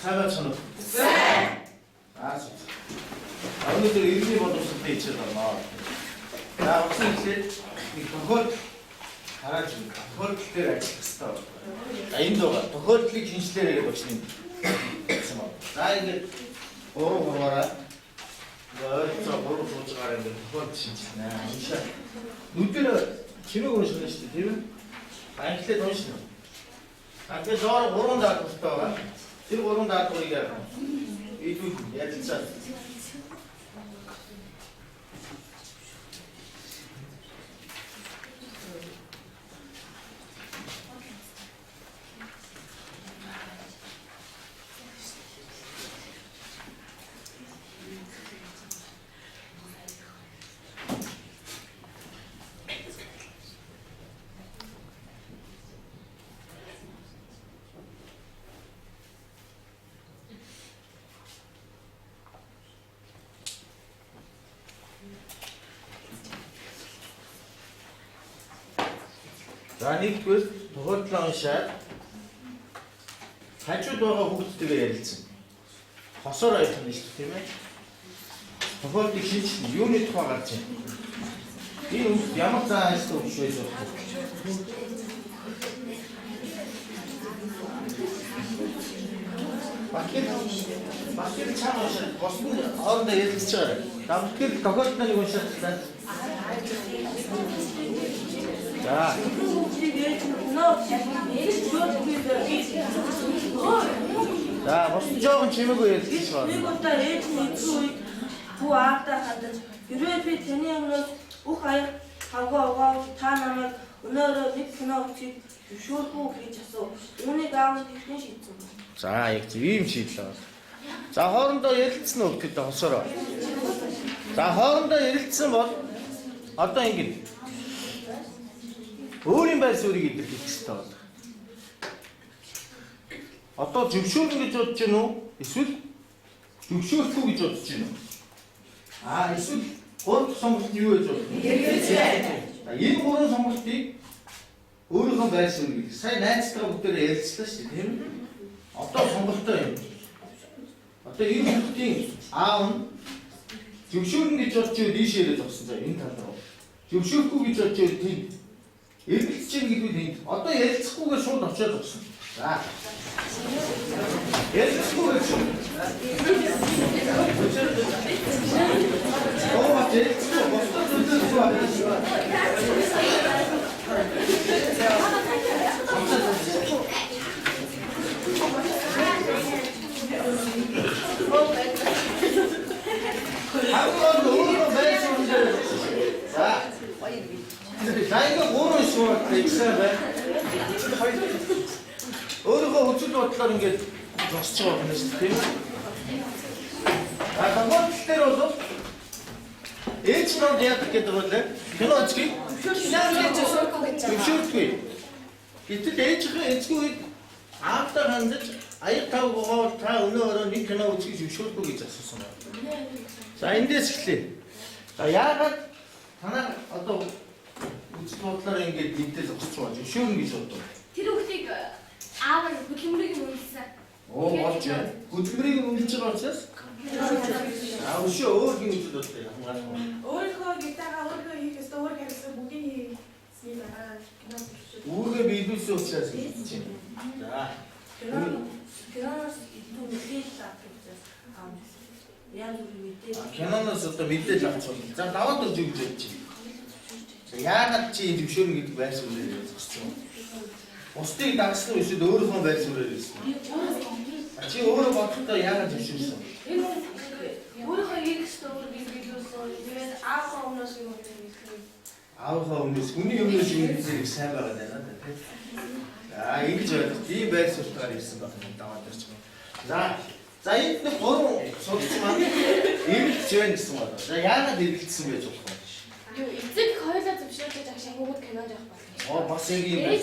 Сайн байна уу? Сайн. Өнөөдөр иргэний боловсролтой хичээл байна. За усан хэлээд нэг тохиолдол хараад байна. Тохиолдол дээр ажиллах хэрэгтэй. За энд байгаа тохиолдлыг шинжилээрэй гэж байна. За ингээд 3-3-аараа ойролцоо 3 суужгаар ингээд тохиолдол шинжилнэ. Уншаа. Нүдээр чимээг уншина шүү дээ, тийм үү? Англиад уншина. Тэгээд зоор 3 даатгалтай байгаа. Тэр 3 даатгалыг идүүл ялцаа. За нэгдүгээр тохиолдлоо уншаад хажууд байгаа хүүхдтэйгээ ярилцсан. Хосоор ойлгох нь шүү дээ, тийм ээ. Тохиолдлыг шинжилнэ. Юуны тухай гарч байна? Энэ хүүхд ямар зан ажиллагаа биш байж болох вэ? Бакер чам уншаад босны хоорондоо ярилцж байгаа. Дамтгэл тохиолдлыг уншаад байна. За. За, бос жоохон чимээгүй ярьж байна. Би удаа ээж нь эцэг үед бүү аавдаа хадаж хэрвээ би таны өмнөөс бүх аяг хавгаа та намайг өнөөрөө нэг кино үзээд зөвшөөрөх гэж асуув. Үүнийг аав нь тэгхэн шийдсэн. За, яг ийм шийдлээ. За, хоорондоо ярилцсан уу гэдэг хосороо. За, хоорондоо ярилцсан бол одоо ингэ өөрийн байр суурийг илэрхийлэх хэрэгтэй байна. Одоо зөвшөөрнө гэж бодож байна уу? Эсвэл зөвшөөрөх үү гэж бодож байна уу? Эсвэл гурав сонголт нь юу гэж бодож байна? Энэ гурван сонголтыг өөрийнхөө байр суурийг сайн найзтайгаа бүгдээрээ ярилцлаа шүү дээ, тийм үү? Одоо сонголтоо юм. Одоо энэ хүүхдийн аав нь зөвшөөрнө гэж бодож юу дийшээрээ зогсон заа энэ тал руу. Зөвшөөрөхгүй гэж бодож юу тийм эргэлж чинь гэдүүд энд. Одоо ярилцахгүйгээр шууд очиод өгсөн. За. Ярилцахгүйгээр шууд. Oo, ярилцах босдоо зүйлс байна. Хаваа өөрөө байсан юм дээр. За. За ингээ гурван шууд тэгсэн бай. Өөрийнхөө үзэл бодлоор ингээд зогсож байгаа юм шүү дээ, тийм үү? Тохиолдол дээр бол ээж нь яадаг гэдэг бол кино үзчих. Зөвшөөрөхгүй. Гэтэл ээжийнхээ эцгүй үед аавтаа хандаж аяг тавгаа та өнөөрөө нэг кино үзхийг зөвшөөрөхгүй гэж асуусан байна. За эндээс эхлэе. За яагаад танаа одоо үзэл бодлоор ингээд энтэй зогсож байгаа зөвшөөрнө гэж бодлоо. Тэр хүүхдийг аав нь хөдөлмөрийг үнэлсэн. Оо болж байна. Хөдөлмөрийг үнэлж байгаа учраас өшөө өөр хин үзэл бодлоо хамгаалах. Өөрийнхөө гитагаа өөрийнхөө хийх ёстой өөр хэрэгсээ бүгдийг хийсэн байгаа. Үүргээ биелүүлсэн учраас хийж байна. За. Киноноос илүү мэдээлэл авах учраас яг үгүй мэдээлэл. Киноноос одоо мэдээлэл авах юм. За даваад орж өгч байж чинь. Яагаад чи зөвшөөрнө гэдэг байр суурьээр зогсож байгаа? Бусдыг дагсан эсвэл өөрийнхөө байр суурьээр ирсэн. Чи өөрөө бодохдоо яагаад зөвшөөрсөн? Өөрийнхөө хийх ёстой өөрийг биелүүлсэн. Тэгээд аавынхаа өмнөөс юм хийх. Аавынхаа өмнөөс хүний өмнөөс юм хийх сайн байгаа даа надад тийм. Ингэж ойлгох. Тийм байр суурьтайгаар ирсэн байна даваад ирж байгаа. За энд нэг гурван судалж маань эргэлж байна гэсэн байна. За яагаад эргэлжсэн байж болох вэ? Эцэг хоёулаа зөвшөөрч агш хүүхэд кинонд явах болно. Бас яг юм байна.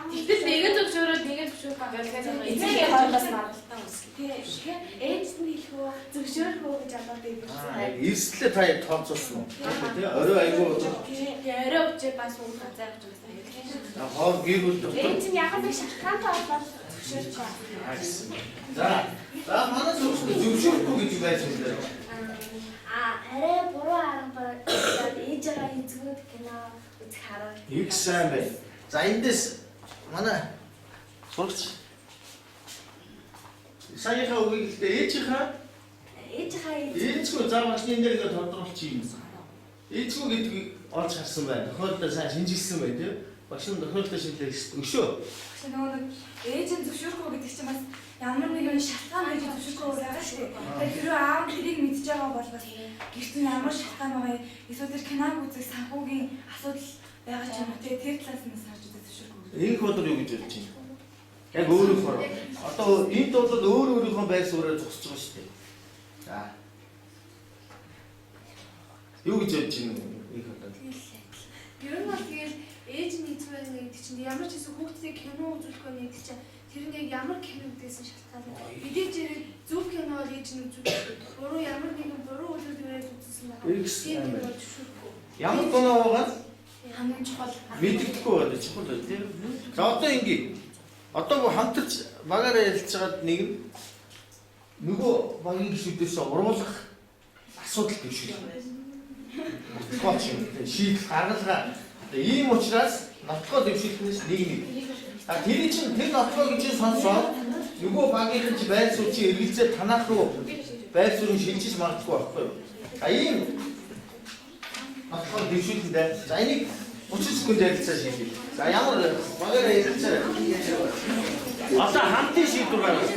Тэгтэл нэгэн зөвшөөрөөд нэгэн зөвшөөрөх байгаа. Эцэг хоёулаас маргалтай үсгэн. Тэгэхээр ээж нь хэлэх үү, зөвшөөрөх үү гэж алаад ирсэн. Эрсдлээ та тооцоолсон уу? Тэ орой айгүй. Орой өчөө бас хүүхэд зайгч байсан. Хоо гэр бүл дотор. Ээж нь ягаад нэг шалтгаантай болоод зөвшөөрөхгүй. 알겠습니다. 자, 많은 зөвшөөрөхгүй гэж байж байна. Арай буруу арга ээжээгээ эзгүүд кино үзэх хараад. Их сайн байна. За эндээс манай сурч саяхан үгийг хэлдэг ээжийнхээ заавал энэ дээр ингээд тодорхойлчих юм. Ээжгүй гэдгийг олж харсан байна. Тохиолдол сайн шинжилсэн байна тийм. Багш нь тохиолдол шинжилсэн өшөө. Чи нөгөө ээж нь зөвшөөрөхгүй гэдэг чинь бас ямар нэгэн шалтгаан байж зөвшөөрөхгүй байгаа шүү дээ. Тэгэхээр хэрвээ аав тэрийг мэдж байгаа бол бас гэрт нь ямар шалтгаан байгаа юм эсвэл тэр киног үзэх санхүүгийн асуудал байгаа ч юм уу тэр талаас нь харж үзэх зөвшөөрөхгүй. Энх бодор юу гэж бодож байна? Яг өөрөөхөө. Одоо энд бол өөрийнхөө байр сууриа зогсож байгаа шүү дээ. За. Юу гэж бодож байна энх бодор? Ер нь бол тэгэл ээж нь эзгүй гэдэг чинь ямар ч хэсэг хүүхдтэй кино үзүүлэх байх гэдэг чинь тэр нэг ямар кино гэдгээс шалтгаалаад мэдээж хэрэг зөв кино бол ээж нь үзүүлэх. Буруу ямар нэгэн буруу үйлдэл бариад үзсэн байгаа. Ямар кино байгаа? Хамгийн чухал мэддэхгүй байна чухал байна тийм. За одоо ингэ. Одоо хамтарч багаараа ярилцгаад нэг нөгөө багийн гишүүдээс уруулах асуудал гэж байна. Тооч юм. Шийдэл гаргалгаа. Ийм учраас нотлохоо дэвшүүлснээс нэг. А тэр чинь тэр нотлохоо гэж сонсоод нөгөө багийн чи байр суурь чи эргэлзээ танах руу байр суурийг шилжиж магадгүй байхгүй юу? А ийм нотлохоо дэвшүүлэндээ за энийг 30 секунд ярилцаа шийдээ. За ямар багаараа ярилцаа. Одоо хамтын шийдвэр гаргав.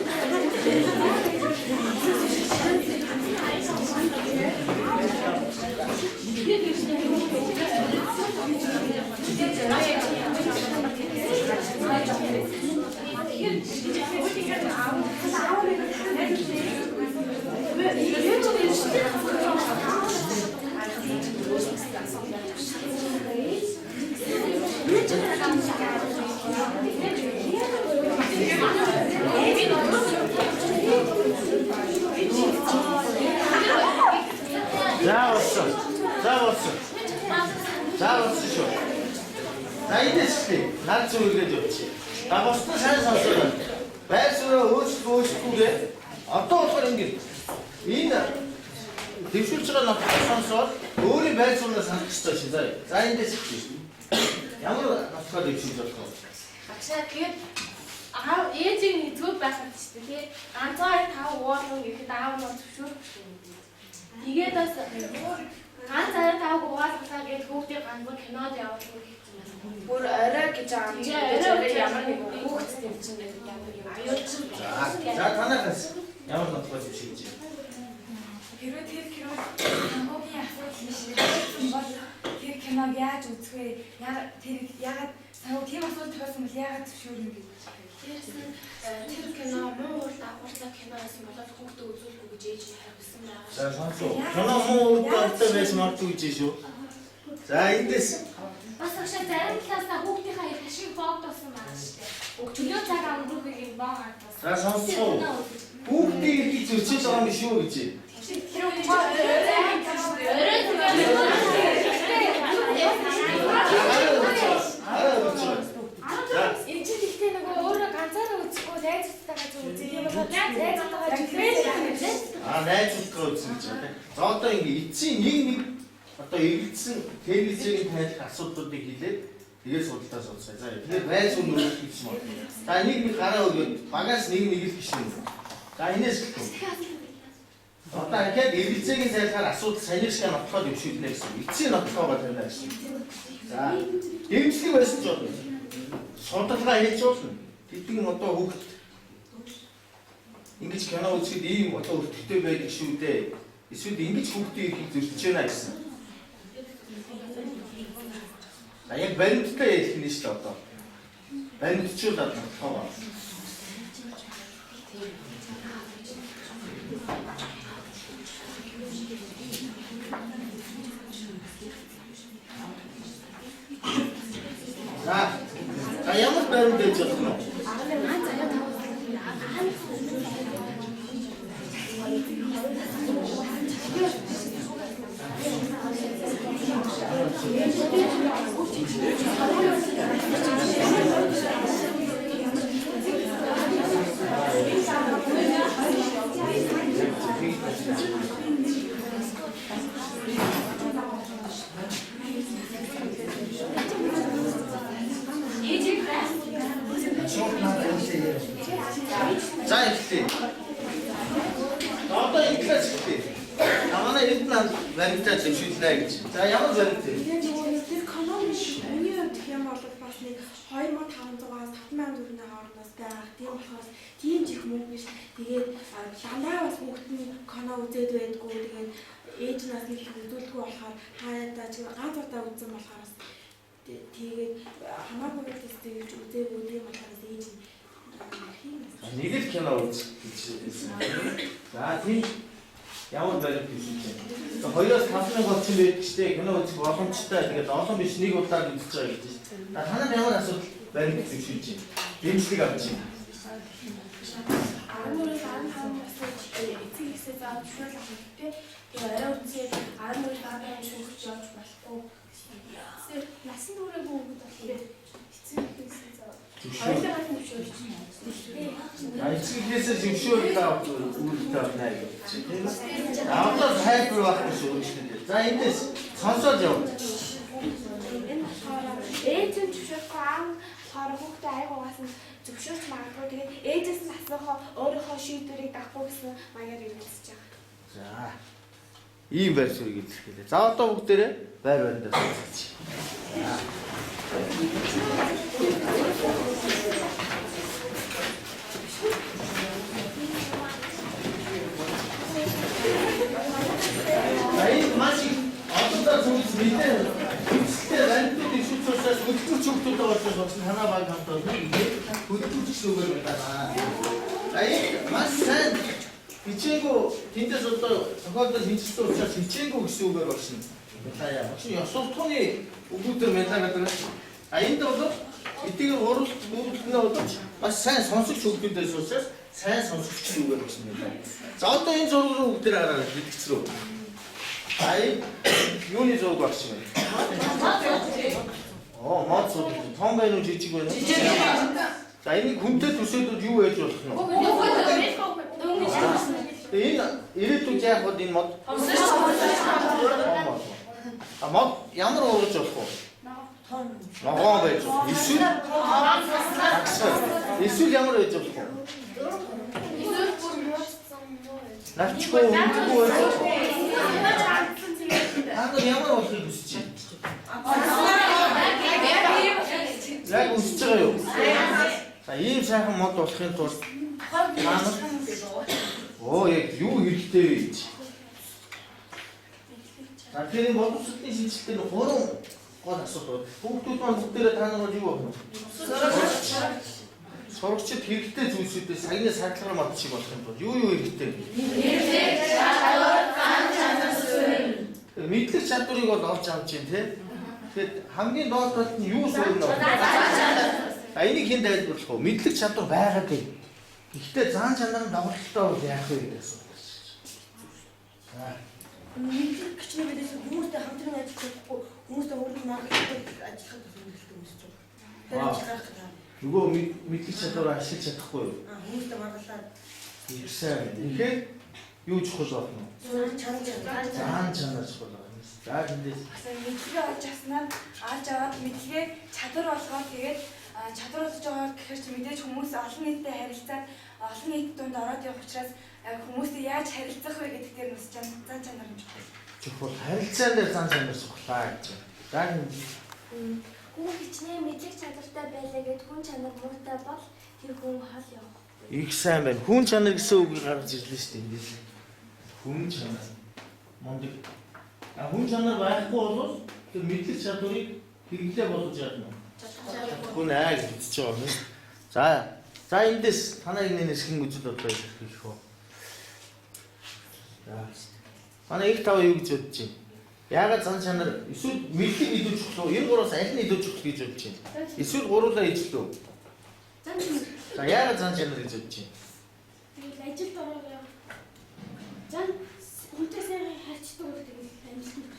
За шүү. За эндээс наад зүргээд явчих. За босдоо сайн сонсоод байр сууриа өөрчлөхгүйгээр одоо болохоор ингэ энэ дэвшүүлж байгаа нотыг сонсоод өөрийн байр сууриа санах хэрэгтэй шээ. За эндээс хэлчих. Ямар нотыг дэвшүүлж болох вэ? Агшаа тэгээд аав ээжийг нэгдгүүд байхад ч тийм ганцаар 5 уурын гэхэд аав нь зөвшөөрөхгүй. Тэгээд бас ганцаар 5 угаалгахаа гээд хүүхдийг ганцаар кинод явуулах гэж байна. Бүр орой гэж аа. Тэгээд ямар нэг хүүхдтэй юм чинь ямар юм аюулчин. За танаас ямар нотыг дэвшүүлж байна? Хэрвээ тэр кино хамгийн асуудал биш бол тэр киног яаж үзэх вэ? Яагаад тийм асуудал тохиолсон бол яагаад зөвшөөрнө гэж тэр кино Монгол дагуулсан кино байсан болоод хүүхдээ үзүүлэхгүй гэж ээж нь хариулсан байгаа. За сонсоо. Кино Монгол дагуулсан байсан магадгүй гэж шүү. За эндээс бас агшаа зарим талаасаа хүүхдийнхаа их ашиг боогдсон байгаа шүү дээ. Өглөө цаг өнгөрөхийг юм боо хардсан. за сонсоо. Хүүхдийн их зөрчил байгаа юм шүү гэж. Найзуудтай үзсэн гэж байна. За одоо ингэ эцсийн нэг одоо эргэлзсэн телевизийн тайлх асуудлуудыг хэлээд тэгээд судалдаа сонсгоё. За тэгэхээр байр суурь өөрчлөлт гэсэн юм. За нэг гараа өгөөд багаас нэг л гişин. За энэс хэлэх. Одоо яг эргэлзээгийн тайлхаар асуудал саний шиг нотлоход өвшүүлнэ гэсэн. Эцсийн нотлохоо тавина гэсэн. За дэмжлэг байсан ч болно. Судалгаа хийж болно. Тэдний одоо хүүхд ингэж кино үзэхэд ийм одоо өртөгтэй байдаг шүү дээ. Эсвэл ингэж хүүхдийн эрхийг зөрчиж байна гэсэн. За яг баримттай хэлэх нь шүү дээ одоо. Баримтчуулаад нотлохоо. За ямар баримт гэж бодно? ихлээ. За одоо инглиш ихлээ. Манай эднээ баримтаа зөвшөөрлөө гэж. За ямар баримт вэ? Тэр экономик миний хувьд гэх юм бол бас нэг 2500-аас 5000 төгрөгийн хоорондоос байгаа. Тийм болохоор тийм ч их мөнгө биш. Тэгээд дандаа бас бүгд нь кино үзээд байдгүй. Тэгээд ээж нас нэг их үзүүлдэггүй болохоор хаадаа ч ганц удаа үзсэн болохоор тэгээд хамаагүй тест хийж үзээгүй тийм болохоор ээж нэг л кино үзэх гэж хэлсэн. За тийм ямар баримт хийсэн. Хоёроос 5000 орчим байдаг штэ кино үзэх боломжтой. Тэгээд олон биш нэг удаа үзэж байгаа гэж байна. Танад ямар асуудал баримт зөвшөөрч байна? Дэмжлэг авч байна. Армурын 15 настай эцэг ихсээ зааж зөвшөөрөл авах хэрэгтэй. Тэгээ арай үзээд армурын баабаа шүүгч явж болохгүй. Тэгэхээр насан туршаагүй хүүхэд болохоор эцэг ихсээ зааж хоёулаа зөвшөөрч байна. Эцэгнээсээ зөвшөөрөл авах үүрэгтэй байна гэж байна. Одоо хайр байхгүй шүү өөрчлөлт. За эндээс сонсоод явна. Энэ болохоор ээж нь зөвшөөрөхгүй аав болохоор хүүхдээ айгуугаас нь зөвшөөрч магадгүй. Тэгээд ээжээс нь асуухаа өөрийнхөө шийдвэрийг дагахгүй гэсэн маягаар хэлчихэж байгаа. За. Ийм байр суурийг илэрхийлээ. За одоо бүгдээрээ байр байрандаа сууцгаач. Энэ маш одоодоо зүйлс мэдээ. Эцэгтэй баримтууд ишүүц учраас хөдөлгөөч хүмүүстэй болчихсон танаа баг хамтаа хөдөлгөөч зүгээр байна. Энэ маш сайн хичээгүү тэндээс одоо тохиолдол хийчихсэн учраас хичээгүү гэсэн үгээр болсон. За яа. Чи ёсолтооны өгүүлбэр байлаа гэдэг. Энд бол эдгээр уралт бүгднээ бол маш сайн сонсогч хөгжүүлдээс учраас сайн сонсогч үгээр болсон юм байна. За одоо энэ зураг руу бүгдээр хараад хэлгц рүү. Юуны зураг багш юм бэ? Мод зураг. Том байна уу жижиг байна уу? Жижиг байна. За энэ хүнтэй төсөөлөд юу байж болох нь? Энэ ирээдүйд яг бол энэ мод мод ямар уурж болох вэ? Ногоон байж болох. Эсвэл ямар байж болох вэ? Навчгүй үндгүй байж болох. Ямар болохыг хүсэж байна? Яг үсэж байгаа юу? За ийм сайхан мод болохын тулд яг юу хэрэгтэй вэ гэж. За тэр боловсролын шинжилгээний 3 гол асуудал. Бүгдүүд маань бүгдээрээ та нар юу болох вэ? Сурагчид хэрэгтэй зүйлсүүдээ саяны сахилгаар мод шиг болох юм бол юу хэрэгтэй? Мэдлэг чадварыг бол олж авч чинь тийм. Тэгэхэд хамгийн доод талд нь юу суурна вэ? Энийг хэн тайлбарлах вэ? Мэдлэг чадвар байгаа гэх. Гэхдээ заан чанар нь дагуултай бол яах вэ гэдэг асуулт. Мэдлэг гिचний бидээс хүмүүстэй хамтран ажиллахгүй хүмүүстэй өөрөөр маркетинг ажиллахад төлөвлөлтөө үүсэж байгаа. Тэр ажиллах гэдэг. Нөгөө мэдлэг чадвараа ашиглаж чадахгүй юу? Хүмүүстэй маргалаад ирсэн. Тэгэхээр юу чухал болно? Заан чанар чухал байна. За тэндээс мэдлэгээ олж авснаар авч аваад мэдлэгээ чадвар болгоод тэгээд чадвар олж байгаа гэхээр чи мэдээж хүмүүс олон нийтэд харилцаад олон нийт донд ороод явах учраас хүмүүстэй яаж харилцах вэ гэдэг дээр бас зан чанар нь чухал. Харилцаан дээр зан чанар чухлаа гэж байна. Хүн хичнээн мэдлэг чадвартай байлаа гэд хүн чанар муутай бол тэр хүн хол явах. Их сайн байна. Хүн чанар гэсэн үгийг гаргаж ирлээ шүү дээ эндээс. Хүн чанар. Мондөг. Хүн чанар байхгүй бол тэр мэдлэг чадварыг хэрэглээ болгож чадна. Хүн аа гэж үзэж байгаа юм. За эндээс танай нэгнээс хэн үзэл бодлоо хэлэх вэ? За. Манай их тав юу гэж бодож байна? Яагаад зан чанар эсвэл мэдлэг илүү чухал уу? Энэ гураас аль нь илүү чухал гэж бодож байна? Эсвэл гуруулаа ижлүү? Зан чанар. За яагаад зан чанар гэж бодож байна? Тэгээд ажилд ороо. Зан хүнтэй сайн харьцдаг байх гэдэг амжилтанд.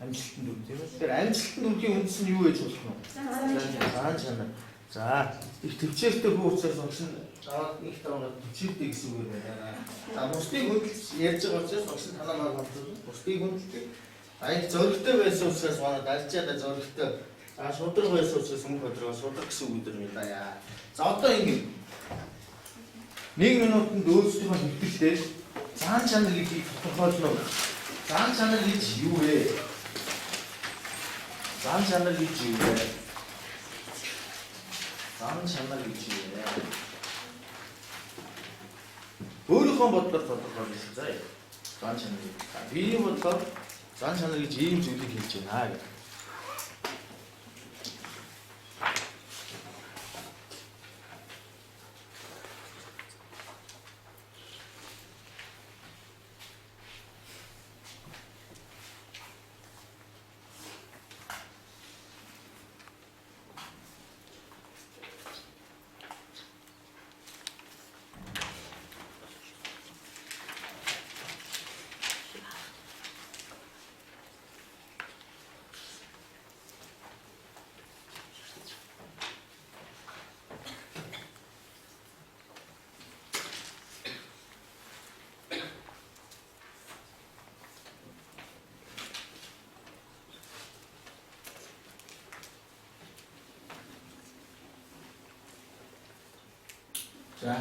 Амжилтанд үр тийм ээ. Тэр амжилтанд үрхийн үндэс нь юу гэж болох нь? Зан чанар. За их төвчээртэй хөөцөөс огшин аваад нэг таваад төвчээртэй гэсэн үг байна. За бусдыг хөндлөж ярьж байгаа учраас огшин танаа маань хамтдаа бусдыг хөндлөдөг. Аяг зөрөгтэй байсан учраас манай далжаада зөрөгтэй. За шудраг байсан учраас мөнх бодроо шудраг гэсэн үг өдөр юм да яа. За одоо ингэ 1 минутанд өөрсдийнхөө хэлбэлээр зан чанар гэдгийг тодорхойлно. Зан чанар гэж юу вэ? Зан чанар гэж юу вэ? Зан чанар гэж юу вэ? Өөрийнхөө бодлоор тодорхойлсон заа. Зан чанар. Биеийн бодлоор зан чанар гэж ийм зүйлийг хэлж байна гэх. За.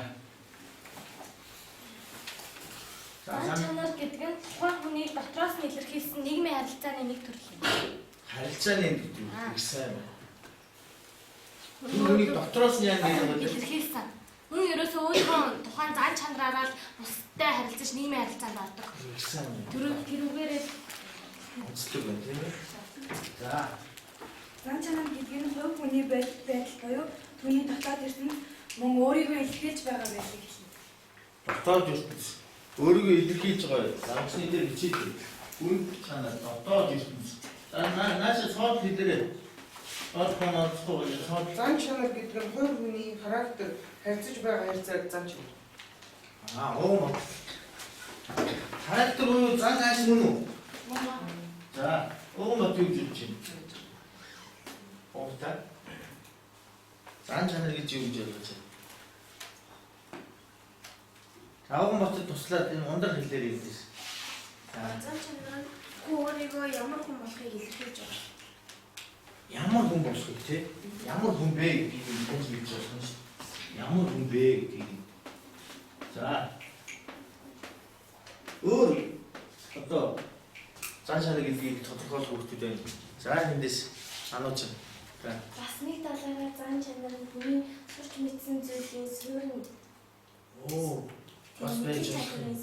Зан чанар гэдэг нь тухайн хүний дотроос нь илэрхийлсэн нийгмийн харилцааны нэг төрөл юм. Харилцааны гэдэг их сайн байна. Түүний дотроос нь яг нэг илэрхийлсэн. Мөн ерөөсөө өөрийнхөө тухайн зан чанараараа л бусдад харилцаж нийгмийн харилцаанд ордог. их сайн байна. Тэрүүгээрээ Онцлог байна тийм ээ. За. Зан чанар гэдэг нь хувь хүний байдал буюу түүний дотоод ирсэн мөн өөрийгөө илэрхийлж байгаа байлыг хэлнэ. Дотоод ертөнц өөрийгөө илэрхийлж байгаа замчны дээр хичээдэг. Үн чанар дотоод ертөнц. За нааша цоод хэлээрэй. Орхон цоод Зан чанар гэдэг нь хувь хүний характер, харьцаж байгаа харьцааг зан чанар. оо. Характер уу зан ааш мөн үү? За, мод юу гэж чинь. Офта. Зан чанар гэж юу гэж ярьж байна? Мод туслаад энэ ундар хэлээр хэлдэг. Зан чанар нь өөрийгөө ямар хүн болохыг илэрхийлж байгаа. Ямар хүн болохыг те? Ямар хүн бэ гэдгийг хэлж байна шүү дээ. Ямар хүн бэ гэдгийг. За. Одоо зан чанар гэдгийг тодорхойлох хэрэгтэй байна. За эндээс анууч. За. бас нэг талаараа зан чанар нь хүний сурч мэдсэн зүйлийн суурь. Оо. Бас байж байна.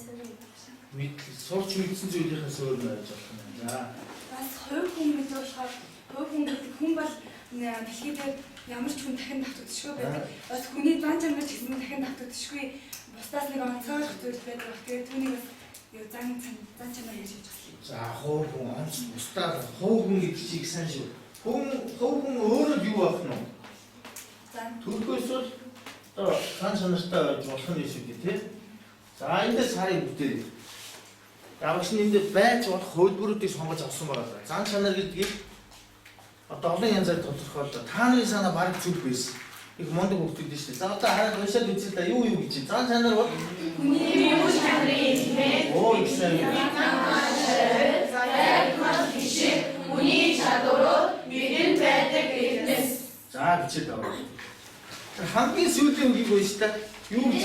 Сурч мэдсэн зүйлийнхээ суурь байж байна. За. Бас хувь хүн гэж болохоор хувь хүн гэдэг хүн бол дэлхий дээр ямар ч хүн дахин давтагдчихгүй байдаг. Бас хүний зан чанар ч гэсэн дахин давтагдчихгүй. Бусдаас нэг онцгойлох зүйл байдаг. Тэгээд түүнийг бас зан чанар гэж хэлж байна. За хувь хүн онц бусдаар хувь хүн гэдэг чиг сайн шүү. Хувь хүн өөрөө юу байх нь вэ? Төрхөөс л одоо зан чанартай байж болох нь шүү дээ тий. За эндээс харъя бүтээ. Явагч нь энд байж болох хөлбөрүүдийг сонгож авсан байгаа. Зан чанар гэдгийг одоо олон янзаар тодорхойлоо. Та нарын санаа бараг зүг байсан. Их мундаг хөвгдөд шүү дээ. За одоо хараад уншаад үзэл та юу гэж чинь. Зан чанар бол Хүний юу чанарын хэлбэр. оо гэсэн. Хүний чадварууд бидэн байдаг эрдэнэс. За бичээд аваа. Хамгийн сүүлийн үгийг унш та. Юу гэж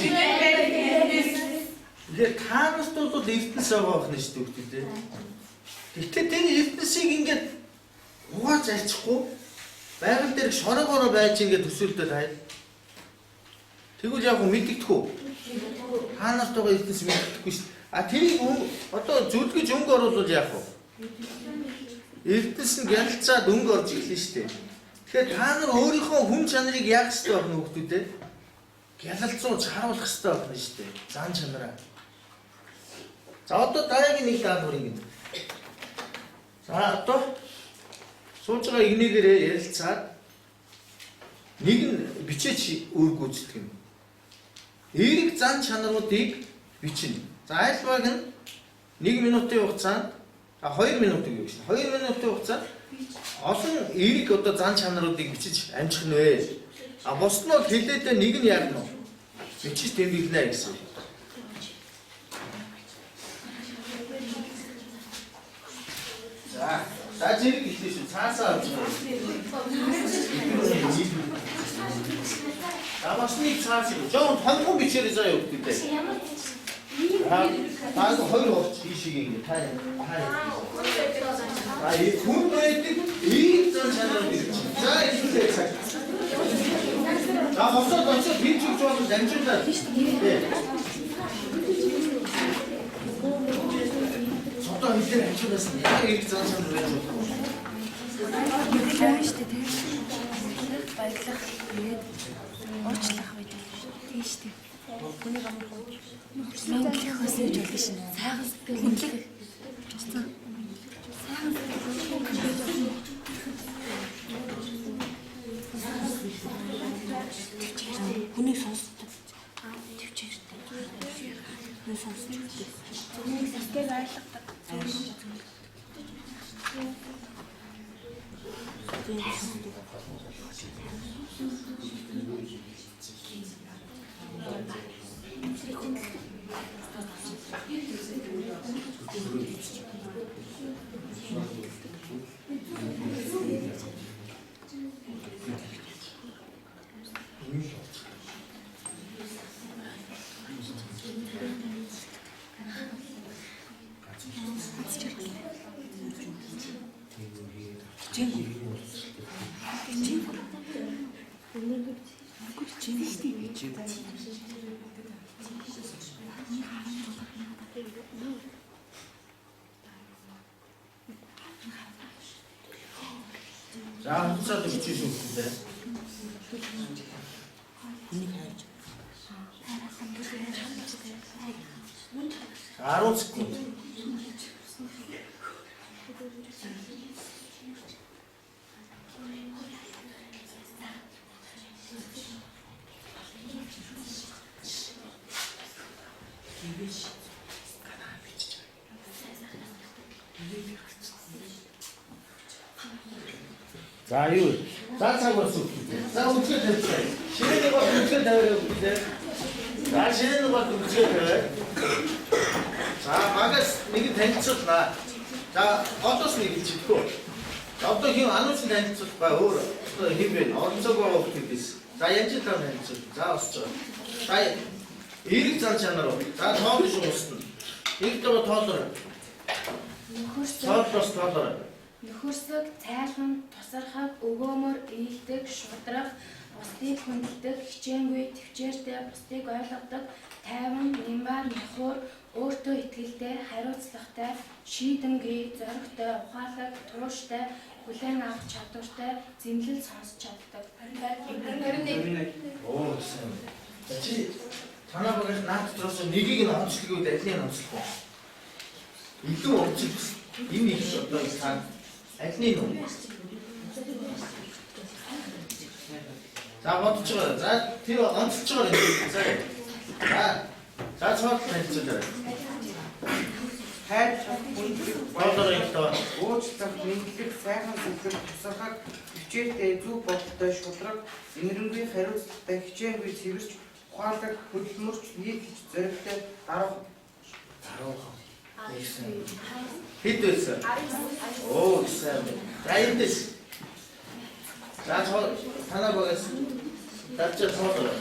тэгэхээр та нарт бол эрдэнэс байгаа байх нь шүү дээ. Гэхдээ тэр эрдэнэсийг ингээд угааж арчихгүй байгаль дээр шорогоороо байж ингээд төсөөлдөд хай. Тэгвэл яг мэддэхгүй. Та нарт байгаа эрдэнэс мэддэхгүй шүү. Тэрийг одоо зүлгэж өнгө оруулаад яах вэ? Эрдэнэс нь гялцаад өнгө орж эхэлнэ шүү дээ. Тэгэхээр та нар өөрийнхөө хүн чанарыг яах ёстой байх нь хүүхдүүдээ? Гялалзууж харуулах ёстой байх нь шүү дээ. Зан чанараа. За одоо дараагийн нэг даалгавар ингэ. За одоо сууж байгаа игнээгээрээ ярилцаад нэг нь бичээч үүрэг гүйцэтгэх юм. Эерэг зан чанаруудыг бичнэ. За айлбаг нь 1 минутын хугацаанд 2 минутын гэж байна. 2 минутын хугацаанд олон эерэг одоо зан чанаруудыг бичиж амжих нь вэ? Бусд нь хэлээдээ нэг нь яг нь бичиж тэмдэглэнэ гэсэн. За зэрэг хэлсэн шүү. Цаасаа авч. бас нэг цааш. Жон хангун бичээрэй заяа өгдөө. Ямар Таа хоёр орч ийшээ ингэ та. Хүн байдаг ийм зан чанар биш. За ихтэй цаг. За хосоод бич гэж бол дамжуулаад. Содоо хэлээр амжуулаас яг их зан чанар байж болох. Баярлалаа шүү дээ. Баярлах. Уучлах байдаг шүү дээ. Тийм шүү дээ. Хүний гамар мэдлэх өсөж болно шин. Сайхан сэтгэл мэдлэх. Сайхан хүний сонсдог. Төвчээртэй. Хүний сонсдог. Хүний сэтгэл ойлгодог. За хуцаад бичиж өгдөө. Аруу секунд. За юу? За цаг болсон. За үзгээ тавьчихъя. Шинэ бол үзгээ тавиараа үзээ. За шинэ бол үзгээ тавиараа. За магас нэг танилцуулнаа. За одоос нэг чигтгөө. Одоо хин анууч танилцуулах ба өөр одоо хин бэ? Орцоогоо өгдөгс. За янж таа танилцуул. За осцоо. За эрг зан чанар. За тоол шүү усна. Нэг доо тоолоор. Тоолоор. Нөхөрсөг, цайлган, тусархаг, өгөөмөр, ээлдэг, шудрах, бусдыг хүндэлдэг, хичээнгүй, төвчээртэй, бусдыг ойлгодог, тайван, нямбар, нөхөр, өөртөө итгэлтэй, хариуцлагатай, шийдэмгий, зоригтой, ухаалаг, тууштай, хүлээн авах чадвартай, зэмлэл сонсч чаддаг. Оо сайн. Чи танаа багш наад дотроо нэгийг нь онцлог үед алийг нь онцлох уу? Илүү онцлог. Ийм их одоо цаа алины нү. За бодож байгаа. За тэр онцлж байгаа юм. За цааш танилцуулаа. хайр хүндлэх Бодлоо уучлах, мэдлэг, сайхан сэтгэл, тусахаг, хичээлтэй, зөв бодолтой, шудраг, энэрэнгүй, хариуцлагатай, хичээнгүй, цэвэрч, ухаалаг, хөдөлмөрч, нийтлж, зоригтой, дарах. хэд байсан? Оо сайн. За эндээс. За танаа багаас тавчаа тоолоо.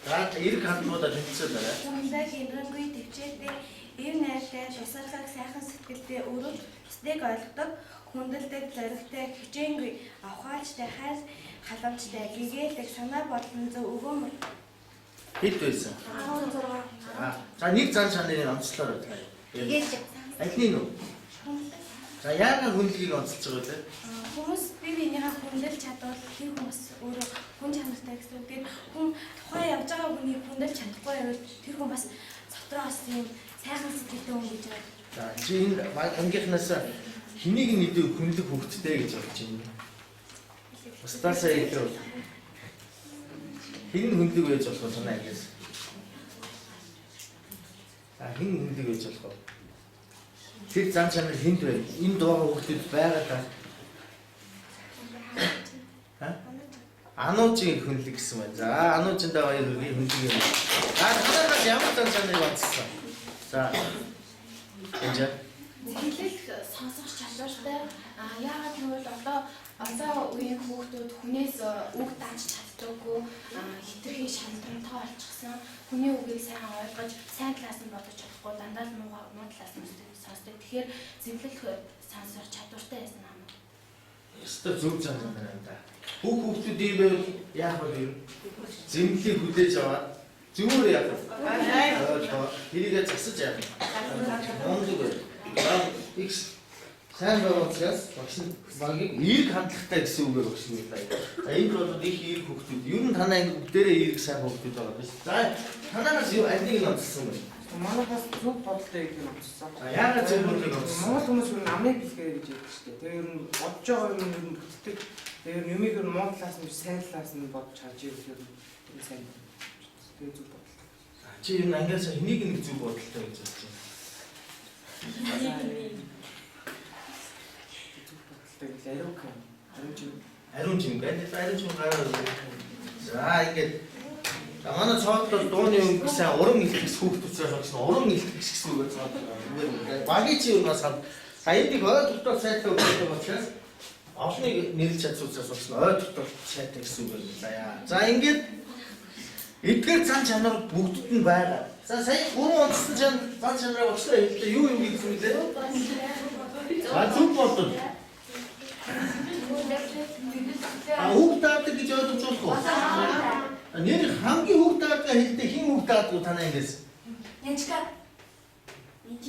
За эрг хандмуудаа тэнцэлээ. Хүнлэг энэрэнгүй төвчээртэй, ив найртай, тусархаг, сайхан сэтгэлтэй, өрөв, бусдыг ойлгодог, хүндэлдэг, зоригтой, хичээнгүй, авахаачтай, хайр халамжтай, гэгээлдэг, санаа бодлон зөв өгөөмөр. Хэд байсан? 16. За нэг зан чанарыг онцлоо таа. Алины нү? За яагаад хүндлэгийг онцолж байгаа вэ? Хүмүүс бие биенийхээ хүндэл чадвал тэр хүмүүс өөрөө хүн чанартай гэсэн үг. Тэгээд хүн тухайн явж байгаа хүний хүндэл чадахгүй байвал тэр хүн бас дотроо бас юм сайхан сэтгэлтэй хүн гэж байна. За чи энэ ангийнхнаас хэнийг нэдэ хүнлэг хөвгттэй гэж бодож байна. Устаасаа илүү. Хин хүнлэг байж болох санаа ангиас. За хин хүнлэг байж болох. Тэр зан чанар хинд бай. Энэ дуугаа хөвгтөд байгаа та. Ануучийн хүнлэг гэсэн байна. За ануучиндаа баяр хүргэе хүнлэг юм. За танаас ямар зан чанарыг онцлсон? За. Энд Зэглэл сонсох чадвартай. Яагаад гэвэл одоо үеийн хүүхдүүд хүнээс үг дааж чаддаггүй, хитрхи шантрантай болчихсон. Хүний үгийг сайн ойлгож, сайн талаас нь бодож чадахгүй, дандаа л муу талаас нь сонсдог. Тэгэхээр зэглэл сонсох чадвартай байсан юм. Ястаа зөв зам байна да. Хүүхдүүд ийм байвал яах вэ? Зэмлэлийг хүлээж аваад зүгээр яах вэ? Тэрийгээ засаж яах вэ? Мондөг бай. Их сайн байгууллагаас багш нь багийг эерэг хандлагатай гэсэн үгээр багш нь байна. Энд бол их эерэг хүүхдүүд. Ер нь танаа ингэ бүгдээрээ эерэг сайн хүүхдүүд байгаа биз. За танаас юу алийг нь онцлсон бэ? Манайхаас зөв бодолтой юм онцсон. Яагаад зөв бодлыг онцлсон? Монгол хүмүүс юу намайг бэлгээр гэж яддаг шүү дээ. Тэгээ ер нь бодож байгаа юм ер нь бүтдэг. Тэгээ ер нь юмыг ер нь муу талаас нь сайн талаас нь бодож харж ирэхээр тэр сайн. Тэгээ зөв бодолтой. Чи ер нь ангиас энийг нэг зөв бодолтой гэж бодож байна. Ариун чим гэдэг ариун чим гараад. За ингээд манай цаавд бол дууны өнгө сайн уран илтгэс хүүхдүүдээс олсон уран илтгэс гэсэн үг байна. Багийн чи юунаас саядыг ойлголтоор сайтай өгдөг учраас олныг нэрлэж чадсуудаас олсон ойлголтоор сайтай гэсэн үг байна. За ингээд эдгээр зан чанар бүгдд нь байгаа. За сая 3 онцсон зан чанараа бодлоо хэлээ. Юу юм гэсэн үг лээ? За зүг бодсон. Хүүхд таадаг гэж ойлгож байна уу? Нэр хамгийн хүүхд таадаг хэлдэг хин хүүхд таадаг танаа ингээс. Янчка.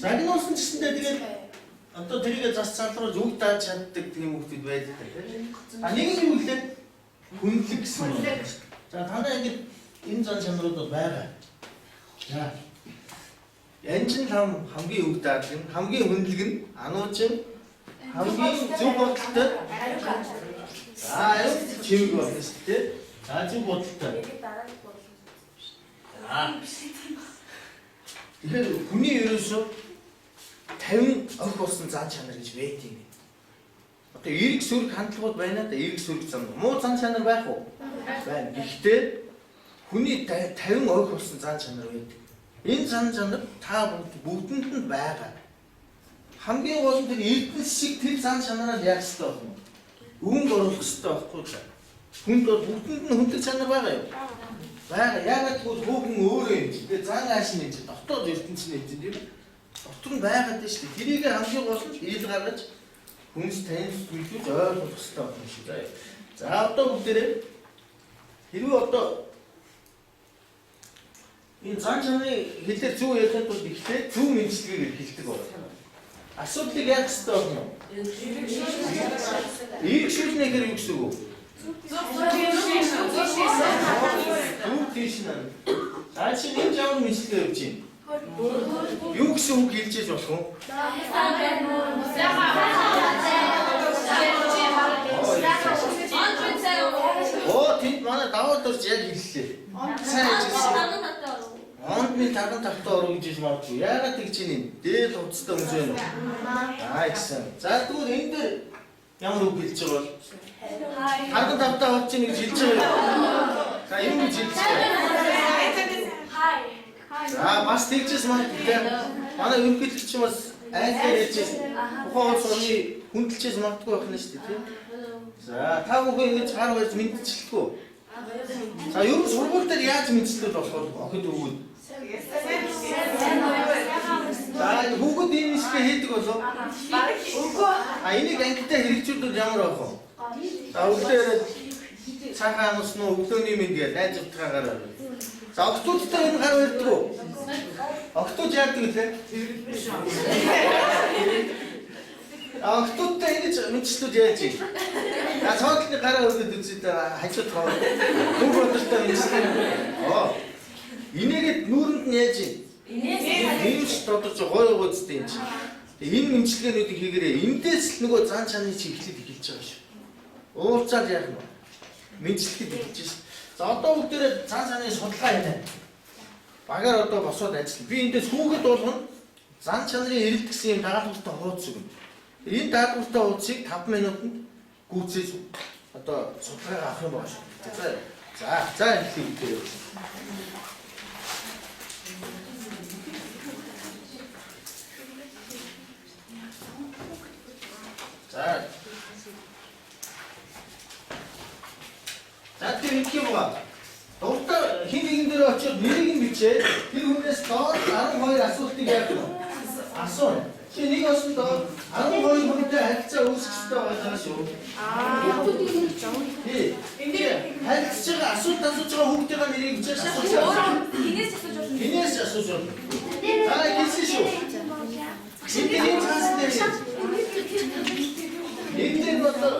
Загнуулсан ч гэсэндээ тэгээд одоо тэрийгэ зас цаалруулж үг тааж чаддаг тийм хүүхдүүд байдаг. Нэг нь юу гэлээ? Хүнлэг гэсэн үг. За танаа ингэж энэ зан чанарууд бол байгаа. За. Янч нь хамгийн үг таадаг нь, хамгийн хүнлэг нь, ануучин хамгийн зөв бодолтой. За чимэг байна шүү дээ. За зөв бодолтой. Тэгэхээр хүний ерөөсөө 50 ох болсон зан чанар гэж байт юм. Одоо эерэг сүрэг хандлагууд байна да эерэг сүрэг зан. Муу зан чанар байх уу? Байна. Гэхдээ хүний 50 ох болсон зан чанар байдаг. Энэ зан чанар та бүгдэнд нь байгаа. Хамгийн гол нь тэр эрдэнэс шиг тэр зан чанараа яах ёстой байна. Үүнд оруулах ёстой байхгүй юу? Хүнд бол бүгдэнд нь хүндэг чанар байгаа юу? Бага яагаад гэвэл хүүхэн өөрөө юм. Тэгээ зан ааш нь энэ дотоод ертөнц нь энэ тийм. Дотор нь байгаад дээ шүү дээ. Тэрийг хамгийн гол нь ил гаргаж хүнс таньж мэдүүлж ойлгох хэрэгтэй байна шүү дээ. За одоо бүгдээрээ хэрвээ одоо энэ зан чанарын хэлээр зөв ярих тул ихтэй зөв мэдчилгээгээр хэлдэг байна. Асуудлыг яах хэрэгтэй болно? Эерэг шүүлнэхээр юу гэсэн үг? Зөв тийш нэ. За чи энэ жав мэдчилгээ явж байна. Юу гэсэн үг хэлжээж болох вэ? Тэнд манай даваа дурж яг хэллээ. Сайн хэлсэн. Ондны таган тавтаа ороо гэж магадгүй. Яагаад тэгж ийм дээд хувцастай хүмүүс байна уу? Гэсэн. За тэгвэл энэ дээр ямар үг хэлж байгаа бол? Таган тавтаа орж ийн гэж хэлж байгаа. За юм гэж хэлж байгаа. За бас тэгжээс магадгүй. Манай ерөнхийлөгч чинь бас айлаар хэлжээс ухаан орны хүндэлчээс магадгүй байх нь шүү дээ тийм. За та бүхэн ингэж гар барьж мэдчихлэхгүй. За ер нь сургууль дээр яаж мэдчихэл болох вэ? Охид өгөөд. За бүгд ийм ихтэй хийдэг болов. Үгүй. Энийг ангитай хэрэгжүүлвэл ямар байх вэ? За өглөөр цагаан амс нь өглөөний мэд гэж найз утгаагаар. За октоудтай энэ гар барьдаг уу? Октод яадаг лээ? Октодтай ингэж мэдчлүүд яаж юм? Цаатны гараа өргөд үзээд хажууд тоо. Бүх бодолтой мэдсэн. Инээгээд нүүрэнд нь яаж юм? Инээс тодорч гой гоцтой юм чи. Энэ имчилгээнүүдийг хийгээрээ эндээс л нөгөө зан чанарын чи эхлээд эхэлж байгаа шүү. Уулзаад яах нь? Мэдчлэхэд эхэлж шээ. За одоо бүгдээрээ зан чанарын судалгаа хийлээ. Багаар одоо босоод ажиллана. Би эндээс хүүхэд болгоно зан чанарын эрэлт гэсэн юм дагалгавартай хуудас өгнө. Энэ дагалгавартай хуудсыг 5 минутанд гүйцээж одоо судалгаа авах юм байна шүү. За эхлэе бүгдээрээ. За тэр их юм байгаа. Дуртай хин нэгэн дээр очиод нэрийг нь бичээ. Тэр хүнээс доод 12 асуултыг яах вэ? Асуу. Чи нэг асуулт 12 хүнтэй харилцаа үүсгэжтэй байгаа шүү. Тий. Харилцаж байгаа асуулт асууж байгаа хүүхдийн нэрийг бичиж асууж байгаа. Хинээс асууж байна. Аа хэлсэн шүү. Энд цаас дээр. Энд дээр бодоо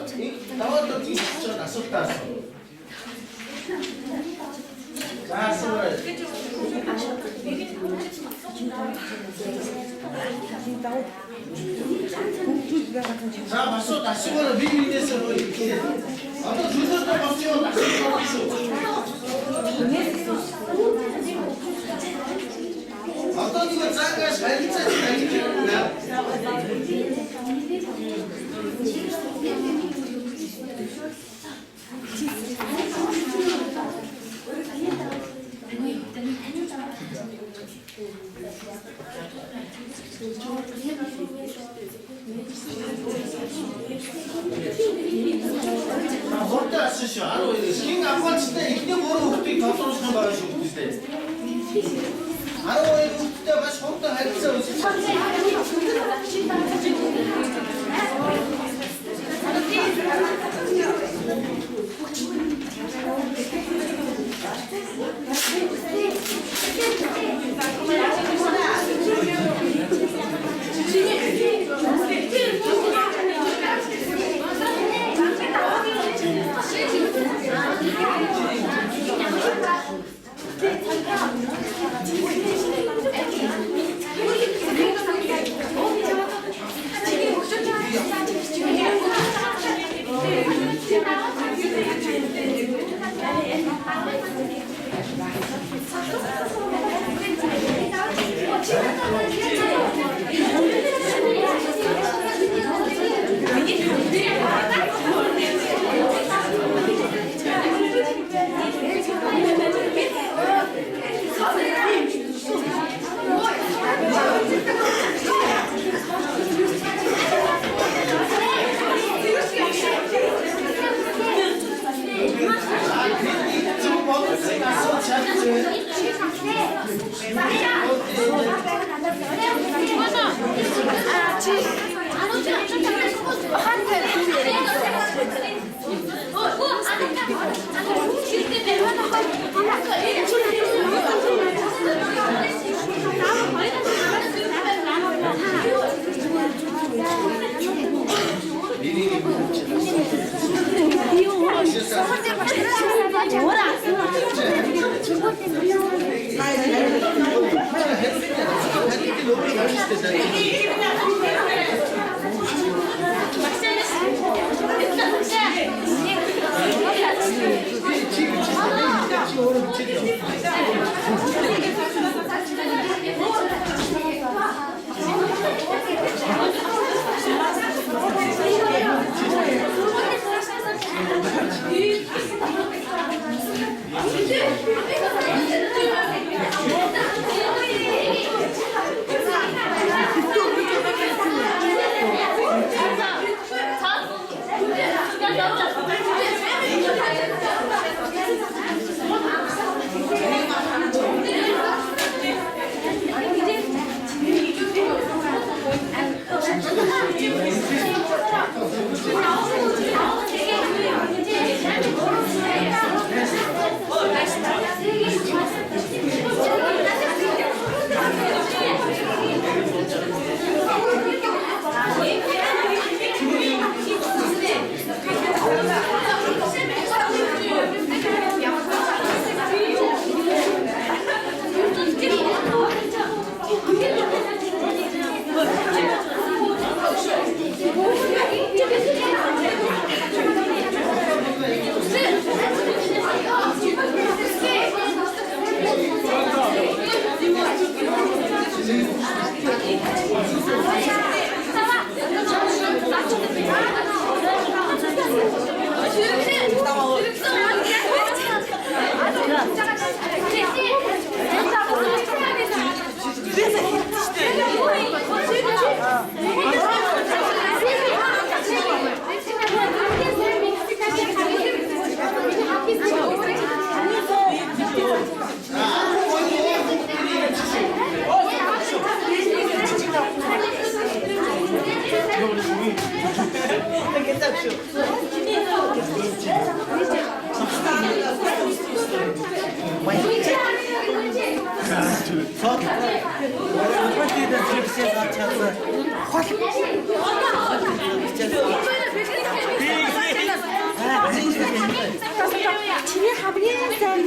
даваад тийч байгаа асуултаа асуу. За басуу дашгаараа би бидээс рүү ирлээ. Одоо зүйлээ босчоо дашгаараа шүү. Одоо нэг цагаас харилцаач ажиллана. Хортой асууж шүү. 12-ээс хин авахчтай ихний 3 хүүхдийг толгойлох юм байгаа шүү дээ. 12 хүүхдтэй бас хортой харилцаа үүсгэж Ой, Чиний хамгийн сайн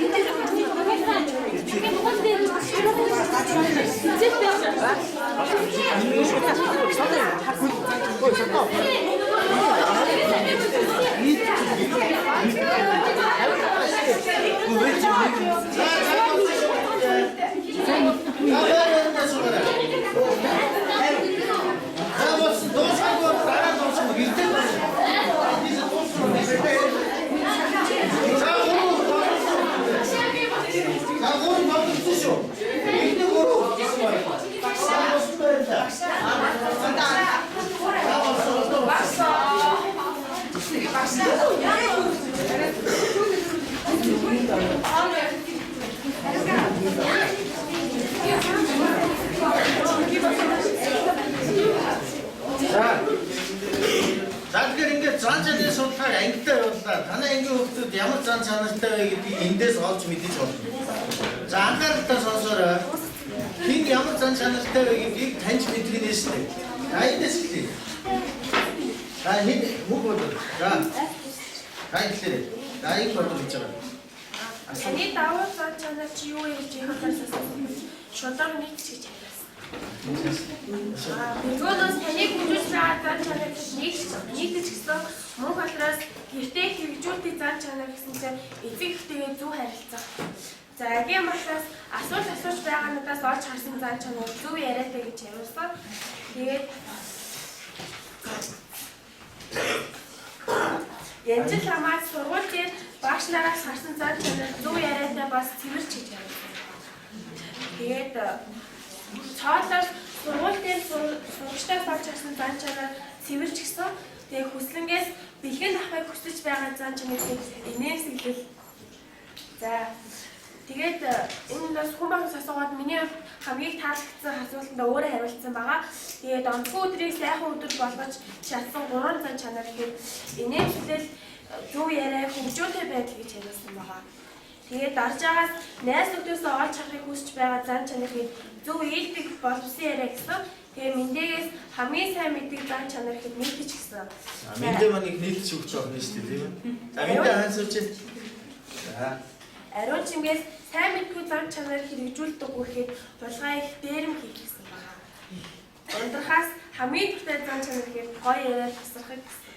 За тэгэхээр ингээд зан чанарын судалгааг ангитай явууллаа. Танай ангийн хүүхдүүд ямар зан чанартай вэ гэдгийг эндээс олж мэдэж болно. За анхааралтай сонсоорой. Хин ямар зан чанартай вэ гэдгийг таньж мэдгэнээс нь. За эндээс эхлэе. За хэд хүүг бодож. За. Хайрлаа. За энэ бодож гэж байгаа. Таны давуу зан чанар чи юу хийж байгааг шударга нэгч гэж хэлсэн. Нөгөөдөөс таныг хүчилж байгаа зан чанар нэгдэж гисэн мөн холроос гэртээ хэрэгжүүлдэг зан чанар гэсэн чинь эцэг эхтэйгээ зөв харилцах. За агийн машаас асууж байгаануудаас олж харсан зан чанар зөв яриатай гэж яриулсан. Тэгээд янзэл хамаас сургууль дээр багш нараас харсан зан чанар зөв яриатай бас цэвэрч гэж яриулсан. Тэгээд цаалаас сургууль дээр сурагчдаас олж харсан зан чанар цэвэрч гисэн. Тэгээд хүслэнгээс бэлгэн авахыг хүсэж байгаа зан чанарыг инээмсэглэл. За тэгээд энэ бас хүн багс асуугаад миний хамгийн таалагдсан асуултанд өөрөө хариулсан байгаа. Тэгээд онцгой өдрийг сайхан өдөр болгож чадсан 3 зан чанар гэхэд инээмсэглэл, зөв яриа, хөгжөөтэй байдал гэж хариулсан байгаа. Тэгээд дарж байгаас найз нөхдөсөө олж харахыг хүсэж байгаа зан чанар гэхэд зөв ээлдэг боловсон яриа гэсэн. Тэгээд мэндээс хамгийн сайн мэддэг зан чанар гэхэд нэгдэж гисэн. Мэндээ маныг нийлж өгч байгаа юм шүү дээ, тийм ээ. За мэндээ хаансууч. За. Ариун чимгээс сайн мэдгүй зан чанар хэрэгжүүлдэг гэхэд булгаа их дээрэм хийх гэсэн байна. Ундрахаас хамгийн дуртай зан чанар гэхэд гоё яриа тасрахыг гэсэн.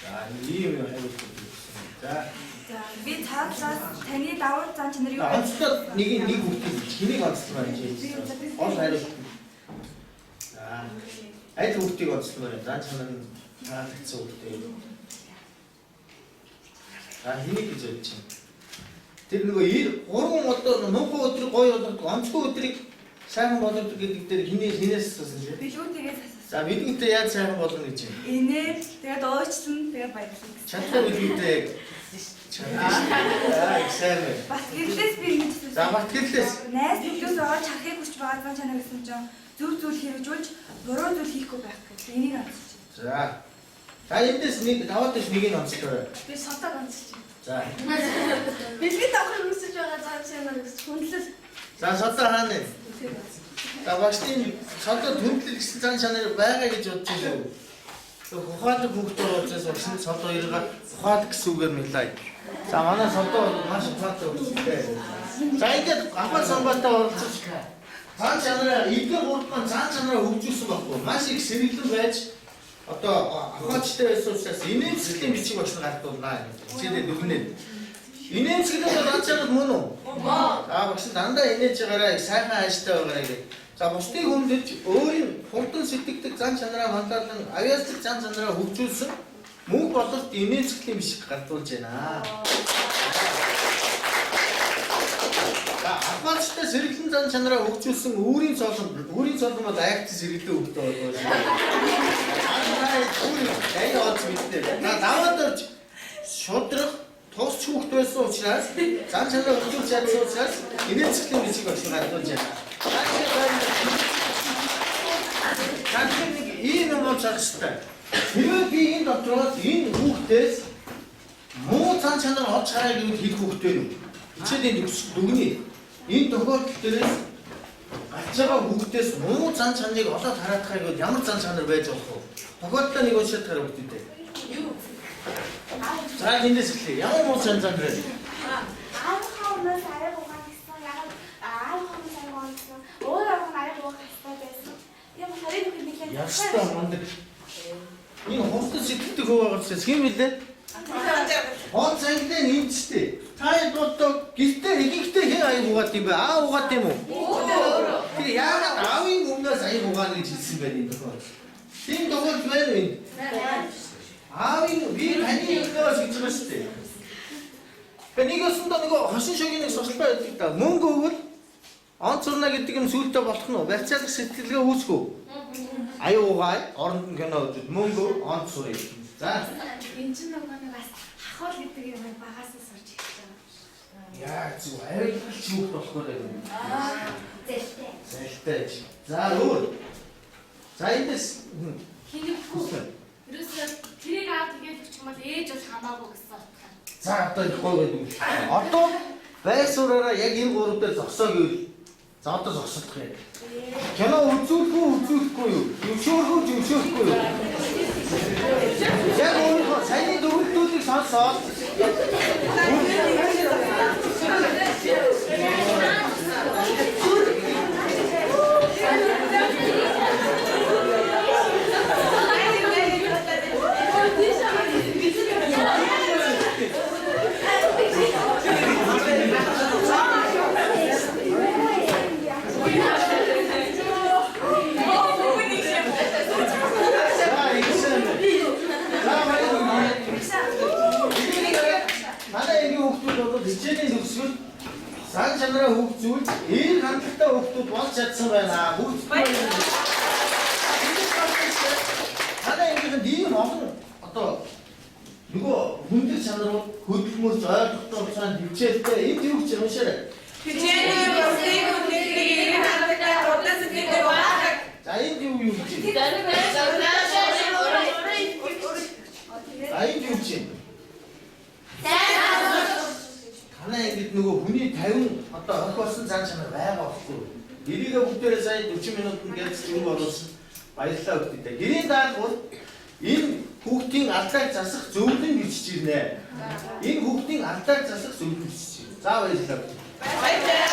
За ийм юм хариулт өгсөн. За. За би цаашлаад таны давуу зан чанар юу вэ? Онцлог нэг хүүхдийг хэнийг онцлог байна чи? Ол хариулт. За. Аль хүүхдийг онцлог байна? Зан чанар нь таалагдсан хүүхдээ. За хэнийг гэж бодож байна? Тэр нөгөө 3 одоо мөнхөн өдрийг гоё болгох, онцгой өдрийг сайхан болгох гэдэг дээр хинээс асуусан шүү. Билгүүтээс асуусан. За бидгүүтээ яаж сайхан болгоно гэж байна? Инээл тэгээд уучлан тэгээд баярлалаа. Чадлаа бидгүүтээ сайн байна. Бас гэрлээс би ингэж асуусан. За бат гэрлээс. Найз нөхдөс олж харахыг хүсч байгаа зан чанар гэсэн чинь зөв зүйл хэрэгжүүлж буруу зүйл хийхгүй байх гэх энийг онцолж байна. За. За эндээс нэг даваад дэш нэг нь онцлоо. Би сотог онцолж байна. За. Билгэн давхар үсэж байгаа зан чанар гэсэн хүндлэл. За содоо хаана? За багшийн содоо төлөвлөл гэсэн зан чанар байгаа гэж бодож байна шүү. Ухаалаг хүүхдүүд учраас багшийн содоо иргээ ухаалаг гэсэн үгээр мэдлээ. За манай содоо маш ухаалаг хүүхдтэй. За ингээд ахмад самбатаа оролцож зан чанараа эдгээр гуравдугаар зан чанараа хөгжүүлсэн баггүй. Маш их сэргэлэн байж одоо ахмадчтай байсан учраас инээмсэглэлийн бичиг багш нар гардуулнаа. Хичээлээ дүгнээд. Инээмсэглэл зан чанар мөн үү? За багш дандаа инээж байгаарай, сайхан ааштай байгаарай гэх. За бусдыг хүндэлж өөрийн хурдан сэтгэдэг зан чанараа хандлан авьяасдаг зан чанараа хөгжүүлсэн мөнх бололт инээмсэглэлийн бичиг гардуулж байна. За ахмадчтай сэргэлэн зан чанараа хөгжүүлсэн өөрийн цолон бол акт сэргэлэн хөгтөө болов. Ай олж мэдээ. За даваад орж шудрах тусч хүүхд байсан учраас зан чанараа хөгжүүлж чадсан учраас инээмсэглэлийн бичиг багш нар гардуулж байна. Тэгэхээр нэг ийм юм болж байгаа шүү дээ. Хэрвээ би энэ дотроо энэ хүүхдээс муу зан чанар олж хараа гэвэл хэлэх хүүхдтэй юу? Хичээлийн дүгнээ. Энэ тохиолдол дээрээс гарч байгаа хүүхдээс муу зан чанарыг олоод хараад хайгод ямар зан чанар байж болох вэ? Тохиолдол нэг уншаад хараа хүүхдтэй. За эндээс эхлэе. Ямар муу зан чанар вэ? Аавынхаа өмнөөс арай угаан гэсэн. Яг аавынхаа өмнөөс арай угаан гэсэн. Өөр аав нь арай угаан хэвээр байсан. Яг харин их нэлээд. Ястаа мундаг. Энэ хурдан сэтгэдэг хөвөөгөөс хэм билээ? Он цаглаа нэмчтэй. Та одоо гэртээ ихэнхдээ хэн аяг угаад юм бэ? Аа угаад юм уу? Тэр яагаад аавын өмнөөс аяг угаана гэж хэлсэн байх юм бэ? Тийм тохиолдол байна уу? Аавын би таны өмнөөс гэж байгаа шүү дээ. Нэгээс нь нөгөө хошин шогийн нэг сурталтай байдаг да. Мөнгө өгвөл он цурна гэдэг юм сүултээ болох нь барьцаалах сэтгэлгээ үүсэх үү? Аяг угаая, оронд нь кино үзэл мөнгө он цурыг. За. Энэ ч нөгөө нэг бас хахуул гэдэг юм багаас сурч ирж байгаа. Яа зүг арай чүүх болохоор юм. Зэлтэй. Сэлтэй. За өөр. За эндээс Хинэггүй. Ерөөсөө тэрийг аав тэгээд өгч юм бол ээж бол хамаагүй гэсэн утгаар. за одоо их гой гэдэг юм. Одоо байсураараа яг энэ гурав дээр зогсоо гэвэл за одоо зогсоох юм. Кино үзүүлэхгүй юу? Зөвшөөрөхгүй юу? Яг өөрөө саяны дөрөвдүүдийг сонсоод хичээлийн төгсгөл сан чанараа хөгжүүлж эерэг хандлагатай хүүхдүүд болж чадсан байна. Танай ингээд ийм олон одоо нөгөө хүндрэл чанарууд хөдөлмөрж ойлгохтой цаанд хичээлтэй энд юу гэж уншаарай. Хичээлийн бусдыг хүндрэлийг эерэг хандлагатай хурдан сэтгэлтэй болгох. За энд юу гэж байна? Энд юу гэж байна? Танай ингэж нөгөө хүний 50 одоо орх болсон зан чанар байгаа байхгүй. Гэрийгээ бүгдээрээ сая 40 минутанд гэлж юм болуулсан. Баярлалаа хүүхдтэй. Гэрийн даалгавар энэ хүүхдийн алдааг засах зөвлөн бичиж ирнэ. Энэ хүүхдийн алдааг засах зөвлөн бичиж. За баярлалаа. Баярлалаа.